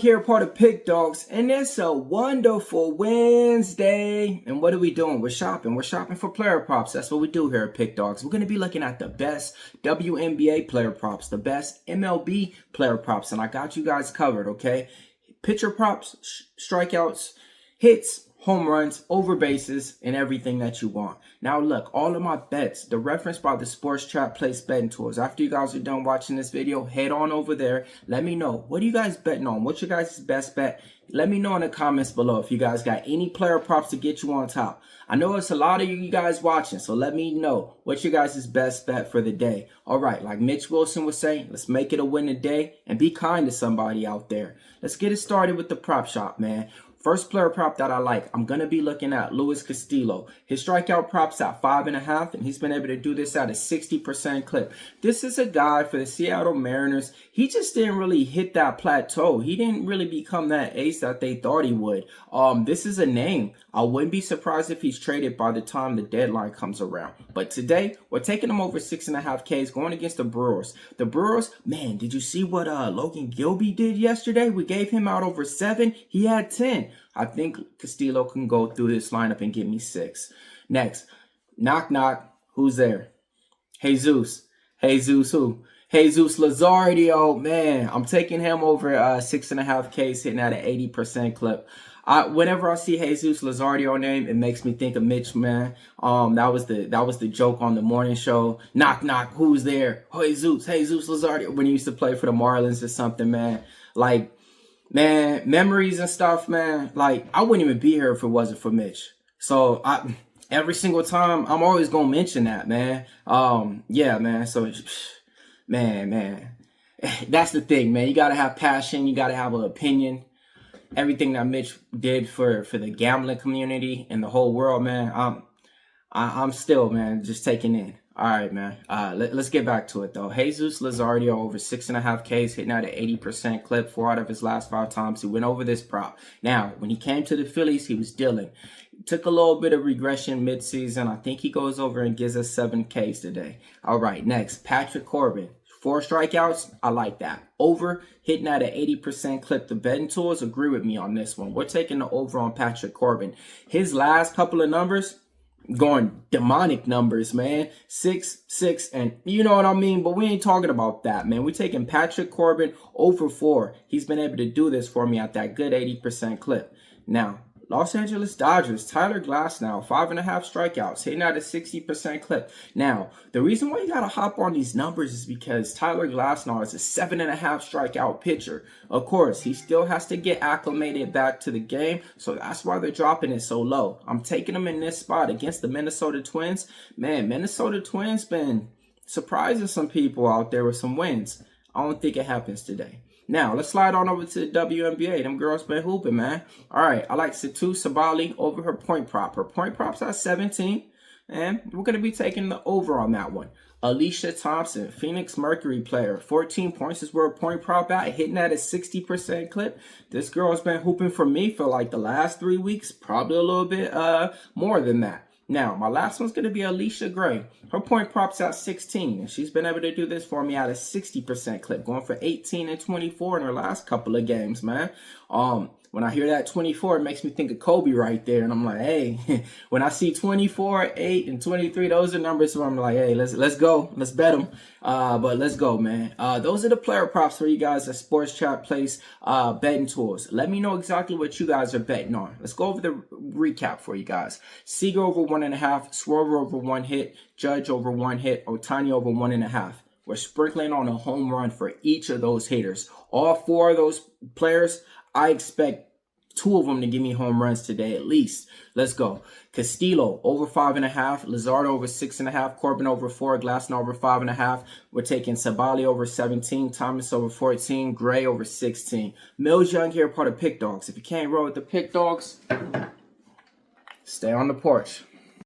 here, part of Pick Dawgz, and it's a wonderful Wednesday. And what are we doing? We're shopping. We're shopping for player props. That's what we do here at Pick Dawgz. We're going to be looking at the best WNBA player props, the best MLB player props, and I got you guys covered, okay? Pitcher props, strikeouts, hits, home runs, over bases, and everything that you want. Now look, all of my bets, the reference by the Sports Trap Place betting tools. After you guys are done watching this video, head on over there. Let me know, what are you guys betting on? What's your guys' best bet? Let me know in the comments below if you guys got any player props to get you on top. I know it's a lot of you guys watching, so let me know what's your guys' best bet for the day. All right, like Mitch Wilson was saying, let's make it a winning day and be kind to somebody out there. Let's get it started with the prop shop, man. First player prop that I like, I'm going to be looking at Castillo. His strikeout prop's at 5.5, and he's been able to do this at a 60% clip. This is a guy for the Seattle Mariners. He just didn't really hit that plateau. He didn't really become that ace that they thought he would. This is a name. I wouldn't be surprised if he's traded by the time the deadline comes around. But today, we're taking him over 6.5 Ks going against the Brewers. The Brewers, man, did you see what Logan Gilby did yesterday? We gave him out over 7. He had 10. I think Castillo can go through this lineup and give me 6. Next, knock knock. Who's there? Jesus. Jesus who? Jesus Lazaro, man. I'm taking him over 6.5 Ks, hitting at an 80% clip. Whenever I see Jesus Lazaro name, it makes me think of Mitch, man. That was the joke on the morning show. Knock knock. Who's there? Jesus Lazaro. When he used to play for the Marlins or something, man. Like, man, memories and stuff, man. Like, I wouldn't even be here if it wasn't for Mitch. So every single time, I'm always gonna mention that, man. Yeah, man. So, man, that's the thing, man. You gotta have passion. You gotta have an opinion. Everything that Mitch did for the gambling community and the whole world, man. I'm still, man, just taking in. All right, man. Let's get back to it, though. Jesus Lazaro over 6.5 Ks, hitting at an 80% clip 4 out of his last 5 times. He went over this prop. Now, when he came to the Phillies, he was dealing. Took a little bit of regression midseason. I think he goes over and gives us 7 Ks today. All right, next, Patrick Corbin. 4 strikeouts, I like that. Over, hitting at an 80% clip. The betting tools agree with me on this one. We're taking the over on Patrick Corbin. His last couple of numbers, going demonic numbers, man. 6, 6, and you know what I mean? But we ain't talking about that, man. We're taking Patrick Corbin over 4. He's been able to do this for me at that good 80% clip. Now, Los Angeles Dodgers, Tyler Glasnow, 5.5 strikeouts, hitting at a 60% clip. Now, the reason why you got to hop on these numbers is because Tyler Glasnow is a 7.5 strikeout pitcher. Of course, he still has to get acclimated back to the game, so that's why they're dropping it so low. I'm taking him in this spot against the Minnesota Twins. Man, Minnesota Twins been surprising some people out there with some wins. I don't think it happens today. Now, let's slide on over to the WNBA. Them girls been hooping, man. All right, I like Satou Sabally over her point prop. Her point prop's at 17, and we're going to be taking the over on that one. Alicia Thompson, Phoenix Mercury player. 14 points is where a point prop at, hitting at a 60% clip. This girl's been hooping for me for like the last 3 weeks, probably a little bit more than that. Now, my last one's going to be Alicia Gray. Her point prop's at 16, and she's been able to do this for me at a 60% clip, going for 18 and 24 in her last couple of games, man. When I hear that 24, it makes me think of Kobe right there, and I'm like, hey, when I see 24, 8, and 23, those are numbers where I'm like, hey, let's go, let's bet them. But let's go, man. Those are the player props for you guys at Sports Trap Place betting tools. Let me know exactly what you guys are betting on. Let's go over the recap for you guys. Seager over 1.5, Swerver over 1 hit, Judge over 1 hit, Ohtani over 1.5. We're sprinkling on a home run for each of those hitters. All 4 of those players, I expect 2 of them to give me home runs today at least. Let's go. Castillo over 5.5, Lazaro over 6.5, Corbin over 4, Glasnow over 5.5. We're taking Sabally over 17, Thomas over 14, Gray over 16. Millz Young here, part of Pick Dawgz. If you can't roll with the Pick Dawgz, stay on the porch.